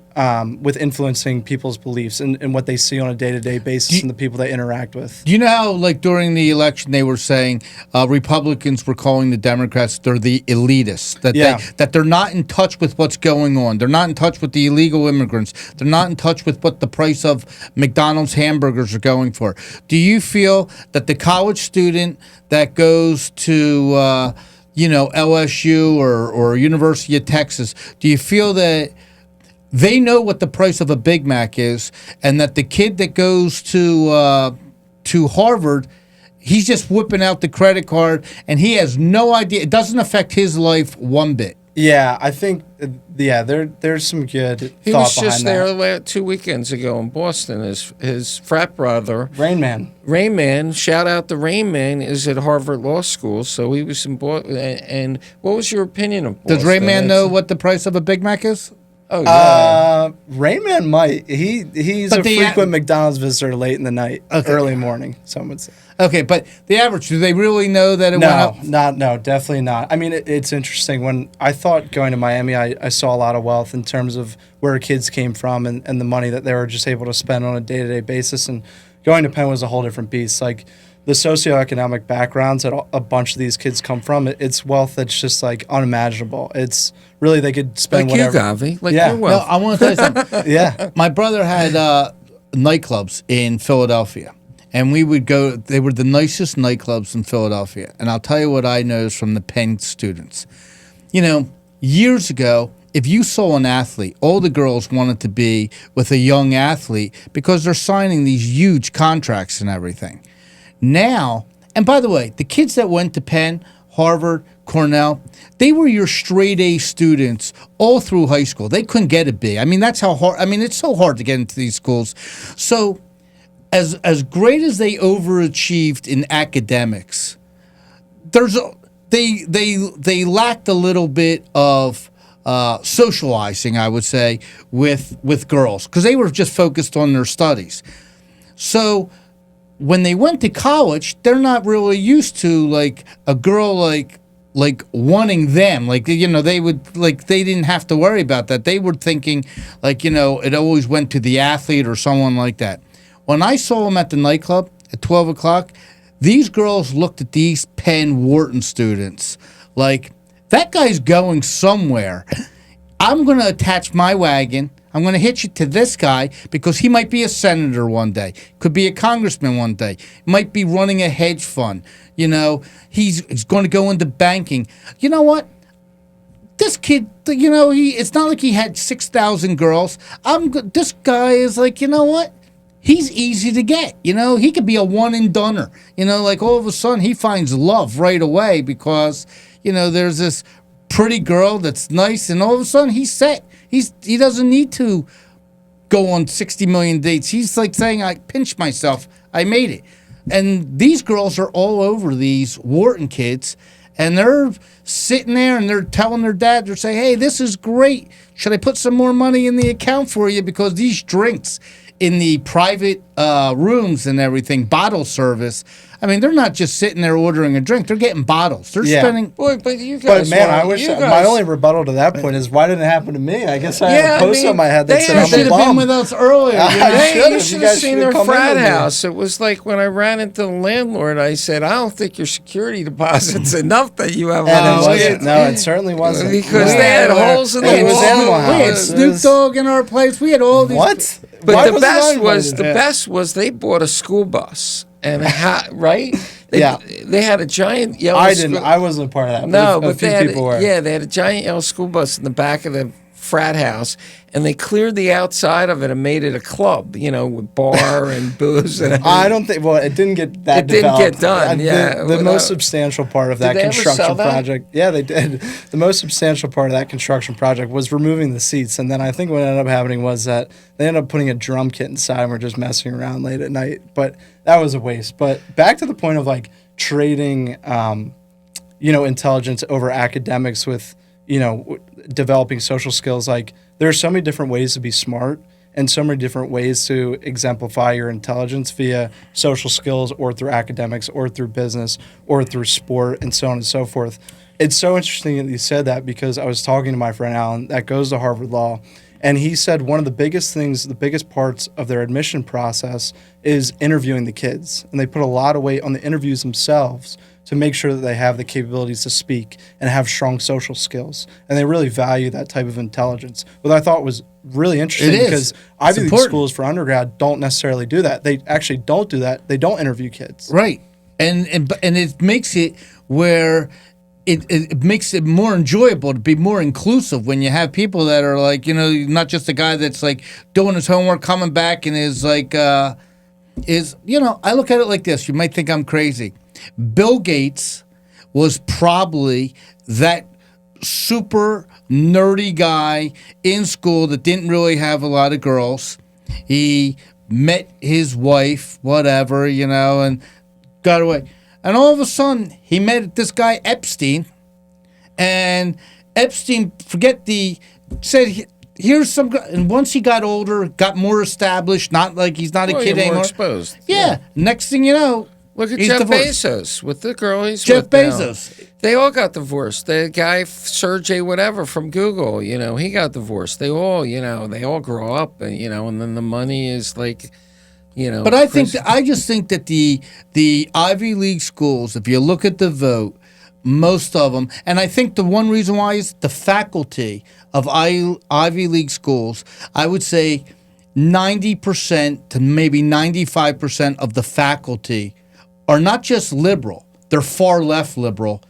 Speaker 2: with influencing people's beliefs and what they see on a day-to-day basis and the people they interact with.
Speaker 3: Do you know how, like, during the election, they were saying Republicans were calling the Democrats, they're the elitists, that they're not in touch with what's going on. They're not in touch with the illegal immigrants. They're not in touch with what the price of McDonald's hamburgers are going for. Do you feel that the college student that goes to LSU or University of Texas, do you feel that they know what the price of a Big Mac is, and that the kid that goes to Harvard, he's just whipping out the credit card and he has no idea? It doesn't affect his life one bit.
Speaker 2: Yeah, I think, there's some good thought behind that.
Speaker 1: He was just there 2 weekends ago in Boston. His frat brother,
Speaker 2: Rain Man,
Speaker 1: shout out to Rain Man, is at Harvard Law School. So he was in Boston. And what was your opinion of Boston?
Speaker 3: Does Rain Man know what the price of a Big Mac is?
Speaker 2: Oh, yeah. Rain Man might. He's a frequent McDonald's visitor late in the night, early morning, some would say.
Speaker 3: Okay, but the average, do they really know that it went up?
Speaker 2: No, definitely not. I mean, it's interesting. When I thought going to Miami, I saw a lot of wealth in terms of where kids came from and the money that they were just able to spend on a day-to-day basis. And going to Penn was a whole different beast. Like, the socioeconomic backgrounds that a bunch of these kids come from, it's wealth that's just, like, unimaginable. It's really, they could spend
Speaker 1: like
Speaker 2: whatever.
Speaker 1: You, Govy. Like your wealth.
Speaker 3: No, I want to tell you something.
Speaker 2: Yeah.
Speaker 3: My brother had nightclubs in Philadelphia. And we would go, they were the nicest nightclubs in Philadelphia. And I'll tell you what I noticed from the Penn students. Years ago, if you saw an athlete, all the girls wanted to be with a young athlete because they're signing these huge contracts and everything. Now, and by the way, the kids that went to Penn, Harvard, Cornell, they were your straight A students all through high school. They couldn't get a B. I mean, that's how hard, it's so hard to get into these schools. So, as great as they overachieved in academics, they lacked a little bit of socializing, I would say, with girls, because they were just focused on their studies. So when they went to college, they're not really used to like a girl like wanting them, they would, like, they didn't have to worry about that. They were thinking it always went to the athlete or someone like that. When I saw them at the nightclub at 12 o'clock, these girls looked at these Penn Wharton students like, that guy's going somewhere. I'm going to attach my wagon. I'm going to hitch it to this guy because he might be a senator one day, could be a congressman one day, might be running a hedge fund. He's going to go into banking. You know what? This kid, it's not like he had 6,000 girls. This guy is like, you know what? He's easy to get. He could be a one and doneer. Like all of a sudden he finds love right away because, there's this pretty girl that's nice, and all of a sudden he's set. He doesn't need to go on 60 million dates. He's like saying, I pinched myself. I made it. And these girls are all over these Wharton kids. and they're sitting there and they're telling their dad, they're saying, hey, this is great. Should I put some more money in the account for you? Because these drinks in the private rooms and everything, bottle service, I mean, they're not just sitting there ordering a drink. They're getting bottles. They're spending.
Speaker 1: Boy, but you guys.
Speaker 2: But man, I wish my only rebuttal to that point is why didn't it happen to me? I guess I had a post on my head that said I'm a
Speaker 3: should have been with us earlier.
Speaker 1: You should have seen their frat house. It was like when I ran into the landlord, I said, I don't think your security deposit's enough that you have.
Speaker 2: And it wasn't. No, it certainly wasn't.
Speaker 1: Because they had holes in the
Speaker 2: It was
Speaker 1: wall.
Speaker 2: Animal House.
Speaker 3: We had Snoop Dogg in our place. We had all these.
Speaker 2: What?
Speaker 1: But the best was they bought a school bus and right. They had a giant yellow.
Speaker 2: I wasn't a part of that.
Speaker 1: No,
Speaker 2: but
Speaker 1: they
Speaker 2: a few people were.
Speaker 1: Yeah, they had a giant yellow school bus in the back of the frat house, and they cleared the outside of it and made it a club, with bar and booze. And
Speaker 2: I don't think. Well, it didn't get that.
Speaker 1: It didn't get done.
Speaker 2: The most substantial part of that construction project. Yeah, they did. The most substantial part of that construction project was removing the seats, and then I think what ended up happening was that they ended up putting a drum kit inside, and we're just messing around late at night. But that was a waste. But back to the point of like trading, intelligence over academics with, developing social skills. Like there are so many different ways to be smart and so many different ways to exemplify your intelligence via social skills or through academics or through business or through sport and so on and so forth. It's so interesting that you said that because I was talking to my friend Alan that goes to Harvard Law, and he said one of the biggest things, the biggest parts of their admission process is interviewing the kids. And they put a lot of weight on the interviews themselves to make sure that they have the capabilities to speak and have strong social skills. And they really value that type of intelligence, what I thought was really interesting because Ivy League schools for undergrad don't necessarily do that. They actually don't do that. They don't interview kids.
Speaker 3: Right. And it makes it where it makes it more enjoyable to be more inclusive when you have people that are like, not just a guy that's like doing his homework, coming back and is like, I look at it like this. You might think I'm crazy. Bill Gates was probably that super nerdy guy in school that didn't really have a lot of girls. He met his wife, whatever, and got away. And all of a sudden, he met this guy Epstein, and Epstein, said, here's some guy. And once he got older, got more established, not like he's not a kid anymore.
Speaker 1: More exposed.
Speaker 3: Yeah. Next thing you know,
Speaker 1: look at Jeff Bezos with the girl he's
Speaker 3: Jeff
Speaker 1: with
Speaker 3: Bezos.
Speaker 1: Now. They all got divorced. The guy, Sergey whatever from Google, he got divorced. They all, they all grow up, and then the money is like,
Speaker 3: But I just think that the Ivy League schools, if you look at the vote, most of them, and I think the one reason why is the faculty of Ivy League schools, I would say 90% to maybe 95% of the faculty are not just liberal, they're far left liberal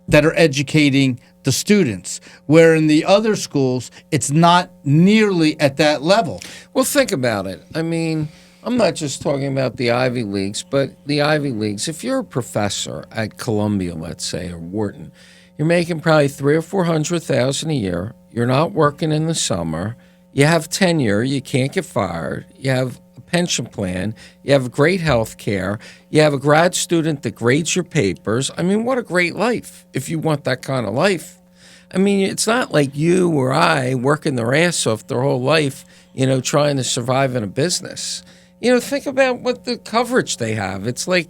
Speaker 3: that are educating the students, where in the other schools, it's not nearly at that level.
Speaker 1: Well, think about it. I mean, I'm not just talking about the Ivy Leagues, but the Ivy Leagues. If you're a professor at Columbia, let's say, or Wharton, you're making probably $300,000 or $400,000 a year. You're not working in the summer. You have tenure. You can't get fired. You have a pension plan. You have great health care. You have a grad student that grades your papers. I mean, what a great life if you want that kind of life. I mean, it's not like you or I working their ass off their whole life, trying to survive in a business. Think about what the coverage they have. It's like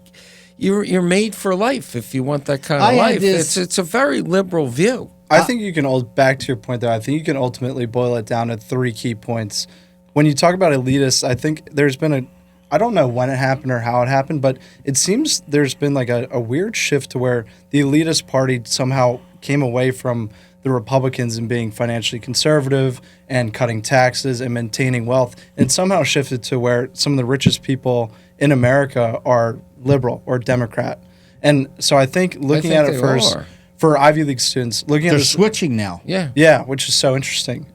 Speaker 1: you're made for life if you want that kind of life. It's a very liberal view.
Speaker 2: I think you can, back to your point there, I think you can ultimately boil it down to three key points. When you talk about elitists, I think there's been I don't know when it happened or how it happened, but it seems there's been like a weird shift to where the elitist party somehow came away from the Republicans in being financially conservative and cutting taxes and maintaining wealth, and somehow shifted to where some of the richest people in America are liberal or Democrat. And so I think looking at it first, for Ivy League students,
Speaker 3: they're switching now.
Speaker 1: Yeah,
Speaker 2: which is so interesting.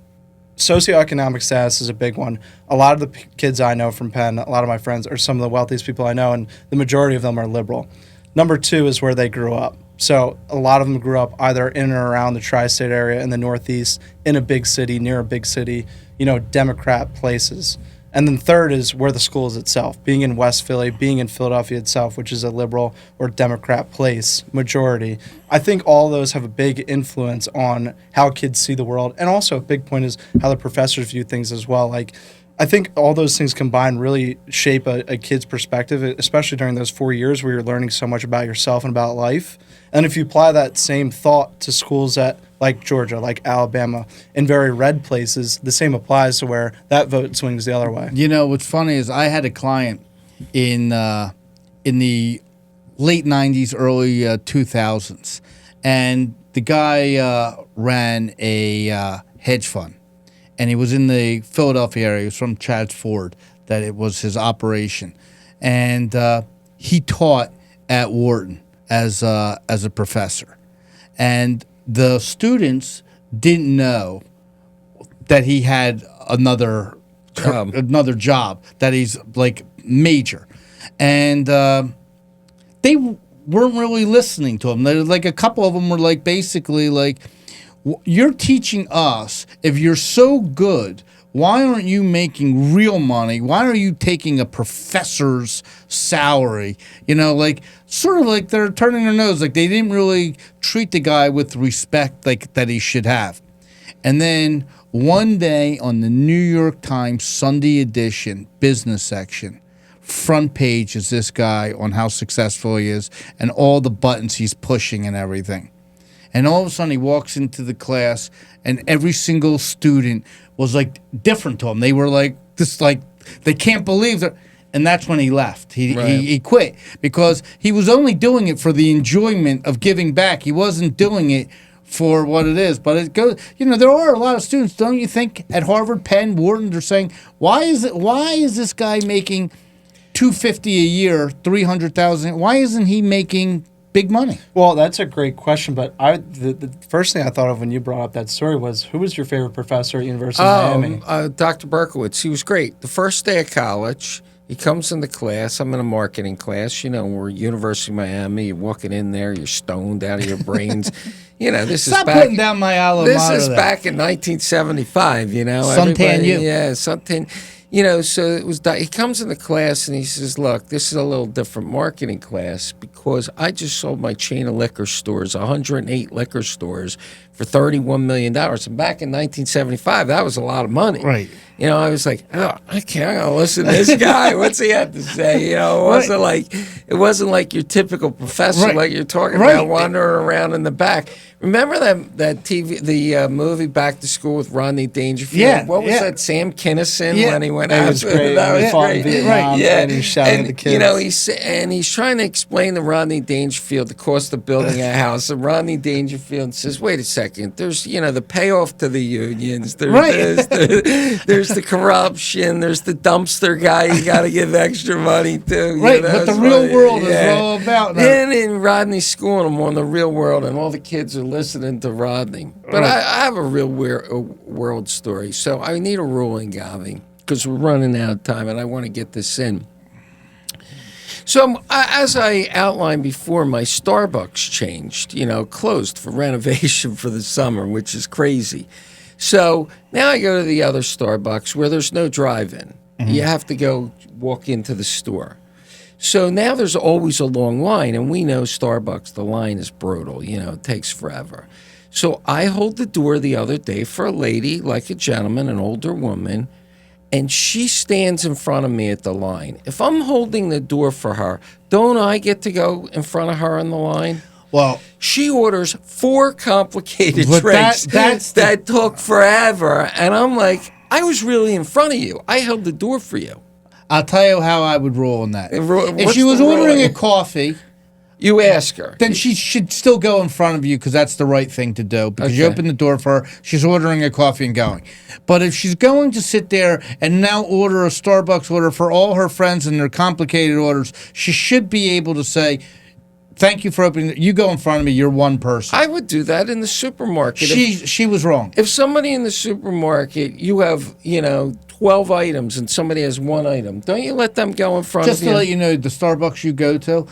Speaker 2: Socioeconomic status is a big one. A lot of the kids I know from Penn, a lot of my friends are some of the wealthiest people I know, and the majority of them are liberal. Number two is where they grew up. So a lot of them grew up either in or around the tri-state area in the Northeast, in a big city, near a big city, Democrat places. And then third is where the school is itself, being in West Philly, being in Philadelphia itself, which is a liberal or Democrat place, majority. I think all those have a big influence on how kids see the world. And also a big point is how the professors view things as well. Like, I think all those things combined really shape a kid's perspective, especially during those 4 years where you're learning so much about yourself and about life. And if you apply that same thought to schools like Georgia, like Alabama, in very red places, the same applies to where that vote swings the other way.
Speaker 3: You know, what's funny is I had a client in the late 90s, early 2000s, and the guy ran a hedge fund. And he was in the Philadelphia area. He was from Chad's Ford, that it was his operation. And he taught at Wharton as a professor. And the students didn't know that he had another job, that he's like major. And they weren't really listening to him. They, like, a couple of them were like, basically like, you're teaching us, if you're so good, why aren't you making real money? Why are you taking a professor's salary? You know, like, sort of like they're turning their nose. Like, they didn't really treat the guy with respect like that he should have. And then one day on the New York Times Sunday edition business section, front page is this guy on how successful he is and all the buttons he's pushing and everything. And all of a sudden he walks into the class and every single student was like different to him. They were like, this, like, they can't believe that. And that's when he left. He quit because he was only doing it for the enjoyment of giving back. He wasn't doing it for what it is. But it goes, you know, there are a lot of students, don't you think, at Harvard, Penn, Wharton, they're saying, why is this guy making $250 a year, $300,000? Why isn't he making big money?
Speaker 2: Well, that's a great question, but the first thing I thought of when you brought up that story was, who was your favorite professor at University of Miami?
Speaker 1: Dr. Berkowitz. He was great. The first day of college, he comes into class. I'm in a marketing class. You know, we're University of Miami. You're walking in there, you're stoned out of your brains. You know, this
Speaker 3: Stop
Speaker 1: is back.
Speaker 3: putting down my alma mater.
Speaker 1: This is back in 1975. You know,
Speaker 3: Suntan you.
Speaker 1: Yeah, suntan. You know, so it was. He comes into class and he says, "Look, this is a little different marketing class because I just sold my chain of liquor stores, 108 liquor stores, for $31 million. And back in 1975, that was a lot of money.
Speaker 3: Right.
Speaker 1: You know, I was like, oh, I can't listen to this guy. What's he have to say? You know, it wasn't like your typical professor, like you're talking about, wandering around in the back. Remember that the movie Back to School with Rodney Dangerfield?
Speaker 3: Yeah.
Speaker 1: What was that? Sam Kinison when he went out?
Speaker 2: It was great.
Speaker 1: That was
Speaker 2: great. Vietnam, and he's shouting at the kids.
Speaker 1: You know, he's trying to explain to Rodney Dangerfield the cost of building a house, and Rodney Dangerfield says, "Wait a second. There's the payoff to the unions. There's the corruption. There's the dumpster guy you got to give extra money to.
Speaker 3: Right, but the real world is all about that.
Speaker 1: And in Rodney's schooling them on the real world, and all the kids are listening to Rodney. But I have a real world story, so I need a ruling, Govy, because we're running out of time, and I want to get this in. So as I outlined before, my Starbucks changed, closed for renovation for the summer, which is crazy. So now I go to the other Starbucks where there's no drive-in. Mm-hmm. You have to go walk into the store. So now there's always a long line, and we know Starbucks, the line is brutal. It takes forever. So I hold the door the other day for a lady, like a gentleman, an older woman, and she stands in front of me at the line. If I'm holding the door for her, don't I get to go in front of her on the line?
Speaker 3: Well,
Speaker 1: she orders 4 complicated drinks that took forever, and I'm like, I was really in front of you. I held the door for you.
Speaker 3: I'll tell you how I would rule on that. If she was
Speaker 1: the
Speaker 3: ordering
Speaker 1: ruling?
Speaker 3: a coffee,
Speaker 1: you ask her.
Speaker 3: Then she should still go in front of you because that's the right thing to do. Because you open the door for her, she's ordering a coffee and going. But if she's going to sit there and now order a Starbucks order for all her friends and their complicated orders, she should be able to say, "Thank you for opening. You go in front of me. You're one person."
Speaker 1: I would do that in the supermarket.
Speaker 3: She was wrong.
Speaker 1: If somebody in the supermarket, you have 12 items and somebody has 1 item, don't you let them go in front
Speaker 3: Just
Speaker 1: of you?
Speaker 3: to let you know, the Starbucks you go to,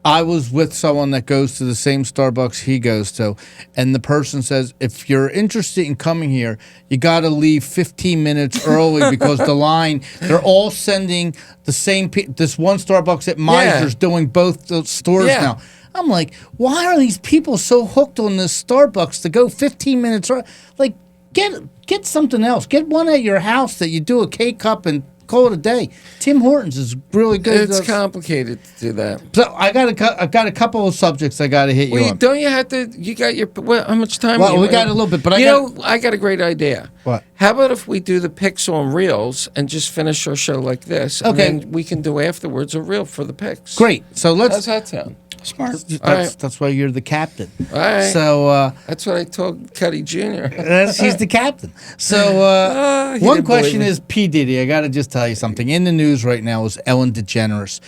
Speaker 3: I was with someone that goes to the same Starbucks he goes to, and the person says, if you're interested in coming here, you got to leave 15 minutes early because the line, they're all sending the same, this one Starbucks at Miser's doing both the stores now. I'm like, why are these people so hooked on this Starbucks to go 15 minutes early? Like, get something else. Get one at your house that you do a K-cup and call it a day. Tim Hortons is really good.
Speaker 1: It's complicated to do that.
Speaker 3: So I got a couple of subjects I got to hit you on.
Speaker 1: Don't you have to? You got your. How much time?
Speaker 3: Well, we got a little bit, but
Speaker 1: I got a great idea.
Speaker 3: What?
Speaker 1: How about if we do the picks on reels and just finish our show like this?
Speaker 3: Okay.
Speaker 1: And then we can do afterwards a reel for the picks.
Speaker 3: Great. So
Speaker 1: How's that sound?
Speaker 2: Smart.
Speaker 3: That's why you're the captain.
Speaker 1: All right.
Speaker 3: So
Speaker 1: that's what I told Cutty Jr.
Speaker 3: He's the captain. So one question is P. Diddy. I got to just tell you something. In the news right now is Ellen DeGeneres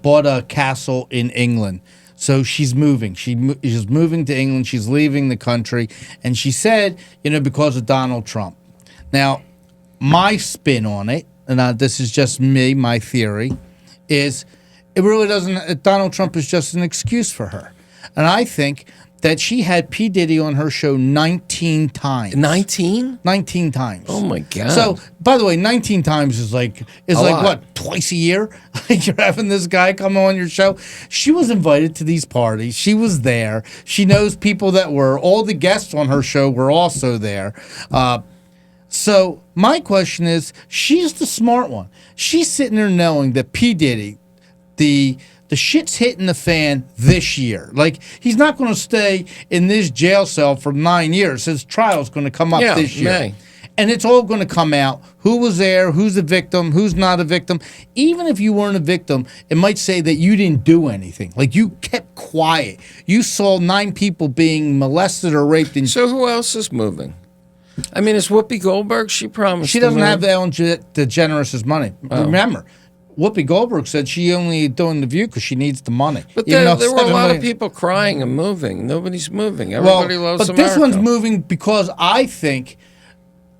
Speaker 3: bought a castle in England. So she's moving. She's moving to England. She's leaving the country. And she said, because of Donald Trump. Now, my spin on it, and this is just me, my theory, is it really doesn't. Donald Trump is just an excuse for her. And I think that she had P. Diddy on her show 19 times.
Speaker 1: 19?
Speaker 3: 19 times.
Speaker 1: Oh, my God.
Speaker 3: So, by the way, 19 times is like what, twice a year? You're having this guy come on your show? She was invited to these parties. She was there. She knows people that were. All the guests on her show were also there. So, my question is, she's the smart one. She's sitting there knowing that P. Diddy, the shit's hitting the fan this year. Like, he's not going to stay in this jail cell for 9 years. His trial's going to come up this year.
Speaker 1: May.
Speaker 3: And it's all going to come out. Who was there? Who's a victim? Who's not a victim? Even if you weren't a victim, it might say that you didn't do anything. Like, you kept quiet. You saw 9 people being molested or raped.
Speaker 1: So who else is moving? I mean, is Whoopi Goldberg? She promised.
Speaker 3: She doesn't have Ellen DeGeneres' money. Remember, Whoopi Goldberg said she only doing the View because she needs the money.
Speaker 1: But there were a lot of people crying and moving. Nobody's moving. Everybody loves America.
Speaker 3: But this one's moving because I think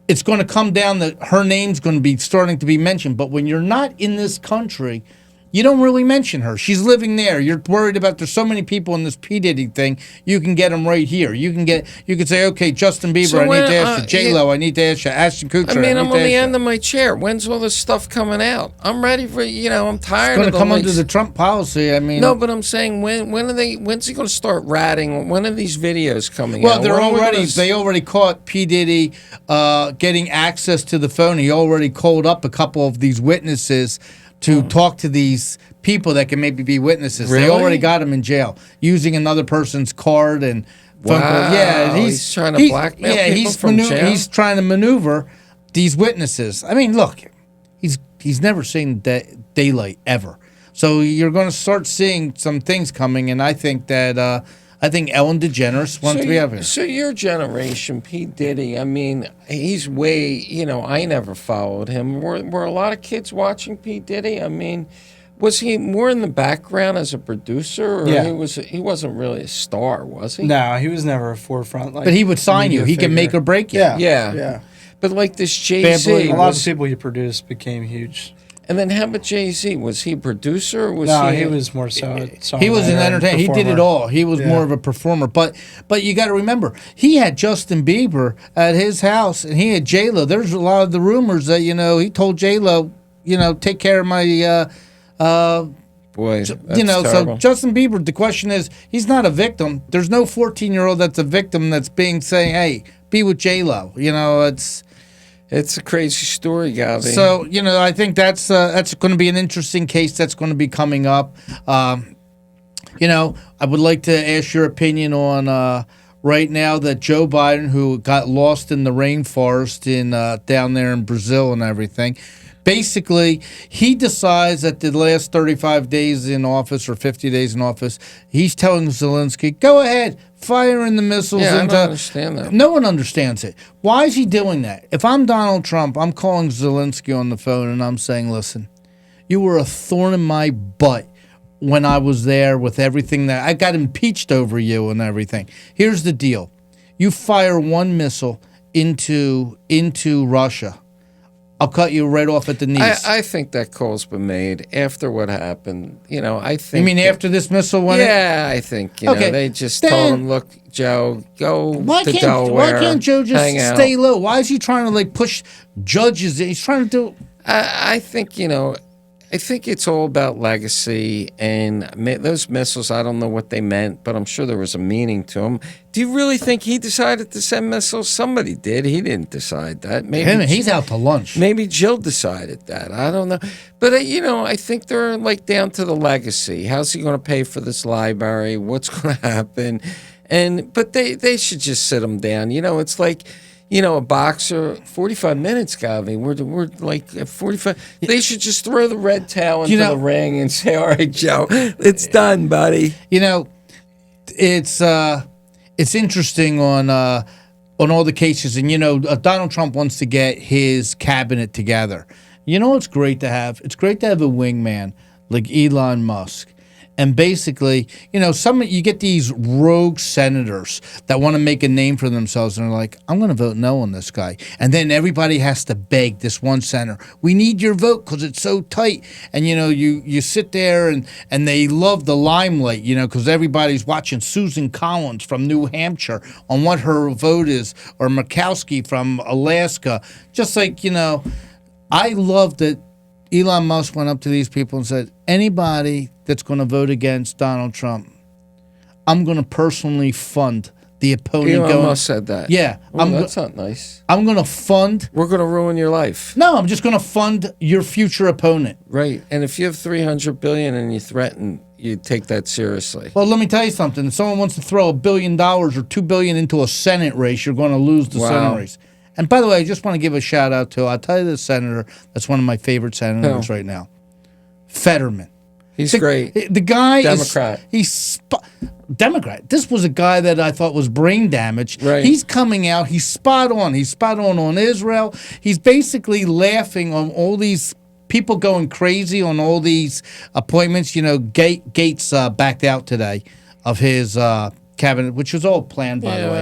Speaker 3: it's going to come down that her name's going to be starting to be mentioned. But when you're not in this country, you don't really mention her. She's living there. You're worried about there's so many people in this P. Diddy thing. You can get them right here. You can say, okay, Justin Bieber, I need to ask you. J-Lo, I need to ask you. Ashton Kutcher,
Speaker 1: I mean, I'm on the end of my chair. When's all this stuff coming out? I'm ready for, I'm tired of
Speaker 3: It's going to come under the Trump policy. I mean.
Speaker 1: No, but I'm saying, when's he going to start ratting? When are these videos coming out?
Speaker 3: Well, they already caught P. Diddy getting access to the phone. He already called up a couple of these witnesses to talk to these people that can maybe be witnesses.
Speaker 1: Really?
Speaker 3: They already got him in jail using another person's card and phone call. Yeah,
Speaker 1: he's trying to blackmail people from jail?
Speaker 3: He's trying to maneuver these witnesses. I mean, look, he's never seen daylight ever. So you're going to start seeing some things coming, and I think that Ellen DeGeneres wants to be up here.
Speaker 1: So your generation, P. Diddy, I mean, he's way, I never followed him. Were a lot of kids watching P. Diddy? I mean, was he more in the background as a producer, or he wasn't really a star, was he?
Speaker 2: No, he was never a forefront.
Speaker 3: But he would sign you. He can make or break you.
Speaker 2: Yeah.
Speaker 1: But like this Jay-Z.
Speaker 2: A lot of people he produced became huge.
Speaker 1: And then how about Jay-Z? Was he a producer? Or was
Speaker 2: he was more so a songwriter.
Speaker 3: He was an entertainer. He did it all. He was more of a performer. But you got to remember, he had Justin Bieber at his house, and he had J-Lo. There's a lot of the rumors that, he told J-Lo, take care of my...
Speaker 1: Boy, that's
Speaker 3: so Justin Bieber, the question is, he's not a victim. There's no 14-year-old that's a victim that's saying, hey, be with J-Lo.
Speaker 1: It's a crazy story, Govy.
Speaker 3: So, I think that's going to be an interesting case that's going to be coming up. I would like to ask your opinion on right now that Joe Biden, who got lost in the rainforest down there in Brazil and everything, basically, he decides that the last 35 days in office or 50 days in office, he's telling Zelensky, go ahead, fire in the missiles.
Speaker 1: I don't understand that.
Speaker 3: No one understands it. Why is he doing that? If I'm Donald Trump, I'm calling Zelensky on the phone and I'm saying, listen, you were a thorn in my butt when I was there with everything that I got impeached over you and everything. Here's the deal. You fire one missile into Russia. I'll cut you right off at the knees.
Speaker 1: I think that call's been made after what happened. I think.
Speaker 3: You mean after this missile went?
Speaker 1: Yeah, I think.
Speaker 3: Okay,
Speaker 1: they just told him, "Look, Joe, go to Delaware.
Speaker 3: Why can't Joe just
Speaker 1: hang out."
Speaker 3: stay low? Why is he trying to push judges? He's trying to do.
Speaker 1: I think I think it's all about legacy, and those missiles, I don't know what they meant, but I'm sure there was a meaning to them. Do you really think he decided to send missiles? Somebody did. He didn't decide that. Maybe
Speaker 3: He's out to lunch.
Speaker 1: Maybe Jill decided that. I don't know. But, I think they're down to the legacy. How's he going to pay for this library? What's going to happen? But they should just sit him down. It's like... a boxer, 45 minutes, Govy. We're at 45. They should just throw the red towel into the ring and say, "All right, Joe, it's done, buddy."
Speaker 3: It's interesting on all the cases, and Donald Trump wants to get his cabinet together. It's great to have. It's great to have a wingman like Elon Musk. And basically, you get these rogue senators that want to make a name for themselves, and they're like, "I'm going to vote no on this guy." And then everybody has to beg this one senator, "We need your vote because it's so tight." And you sit there and they love the limelight, because everybody's watching Susan Collins from New Hampshire on what her vote is, or Murkowski from Alaska. Just like I love that. Elon Musk went up to these people and said, "Anybody that's going to vote against Donald Trump, I'm going to personally fund the opponent."
Speaker 1: Elon Musk said that.
Speaker 3: Yeah.
Speaker 1: That's not nice.
Speaker 3: I'm going to fund.
Speaker 1: We're going to ruin your life.
Speaker 3: No, I'm just going to fund your future opponent.
Speaker 1: Right. And if you have $300 billion and you threaten, you take that seriously.
Speaker 3: Well, let me tell you something. If someone wants to throw $1 billion or $2 billion into a Senate race, you're going to lose the Senate race. And by the way, I just want to give a shout out to, I'll tell you the senator that's one of my favorite senators right now, Fetterman.
Speaker 1: He's great.
Speaker 3: The guy
Speaker 1: Democrat.
Speaker 3: Democrat. This was a guy that I thought was brain damaged.
Speaker 1: Right.
Speaker 3: He's coming out. He's spot on. He's spot on Israel. He's basically laughing on all these people going crazy on all these appointments. Gates backed out today of his cabinet, which was all planned, by the way.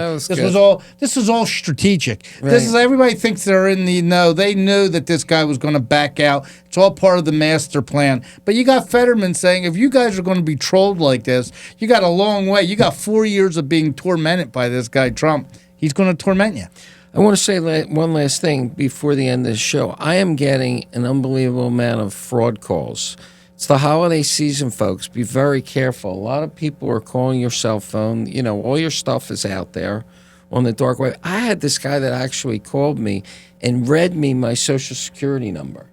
Speaker 3: This was all strategic.
Speaker 1: Right.
Speaker 3: Everybody thinks they're in the know. They knew that this guy was going to back out. It's all part of the master plan. But you got Fetterman saying, if you guys are going to be trolled like this, you got a long way. You got 4 years of being tormented by this guy Trump. He's going to torment you.
Speaker 1: I want to say one last thing before the end of the show. I am getting an unbelievable amount of fraud calls. It's the holiday season, folks. Be very careful. A lot of people are calling your cell phone. All your stuff is out there on the dark web. I had this guy that actually called me and read me my Social Security number,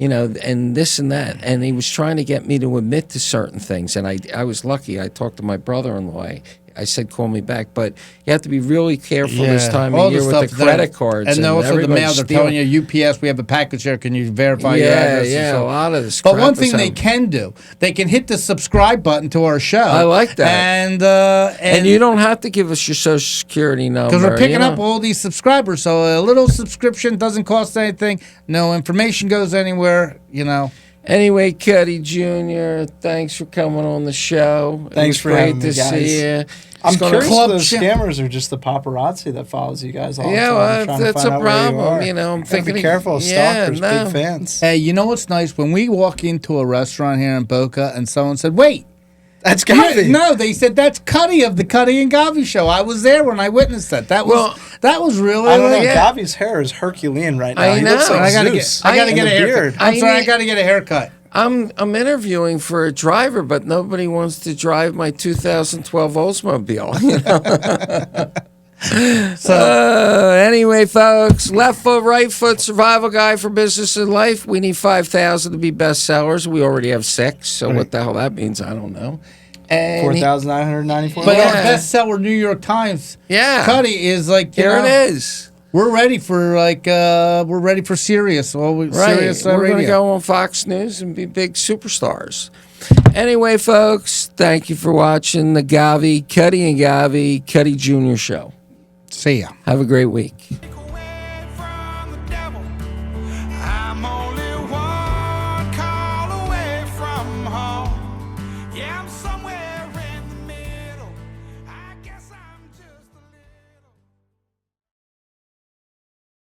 Speaker 1: and this and that. And he was trying to get me to admit to certain things. And I was lucky. I talked to my brother-in-law. I said, call me back. But you have to be really careful this time of year with the credit cards.
Speaker 3: And also the mail, they're telling you, UPS, we have a package here. Can you verify your address?
Speaker 1: Yeah, a lot of this.
Speaker 3: But one thing they can do, they can hit the subscribe button to our show.
Speaker 1: I like that.
Speaker 3: And
Speaker 1: you don't have to give us your Social Security number.
Speaker 3: Because we're picking up all these subscribers. So a little subscription doesn't cost anything. No information goes anywhere,
Speaker 1: Anyway, Cutty Jr., thanks for coming on the show.
Speaker 2: Thanks for having me,
Speaker 1: Great to see you.
Speaker 2: I'm curious if those scammers are just the paparazzi that follows you guys all the time.
Speaker 1: Yeah, well, that's a problem. I'm thinking.
Speaker 2: Be careful, stalkers, big fans.
Speaker 3: Hey, you know what's nice? When we walk into a restaurant here in Boca and someone said, "Wait,
Speaker 2: that's Govy."
Speaker 3: No, they said that's Cutty of the Cutty and Govy show. I was there when I witnessed that. That was really.
Speaker 2: I don't know. Govy's hair is Herculean right now. He looks like Zeus.
Speaker 3: I gotta get a haircut. I gotta get a haircut.
Speaker 1: I'm interviewing for a driver, but nobody wants to drive my 2012 Oldsmobile. Anyway, folks, left foot, right foot, survival guide for business and life. We need 5,000 to be bestsellers. We already have 6, so what the hell that means, I don't know.
Speaker 2: 4,994.
Speaker 3: But our bestseller, New York Times.
Speaker 1: Yeah,
Speaker 3: Cutty is like
Speaker 1: here it is.
Speaker 3: We're ready for Sirius. Sirius
Speaker 1: We're
Speaker 3: Radio.
Speaker 1: going to go on Fox News and be big superstars. Anyway, folks, thank you for watching the Govy, Cutty and Govy, Cutty Jr. show.
Speaker 3: See ya.
Speaker 1: Have a great week.
Speaker 4: Away from the devil, I'm only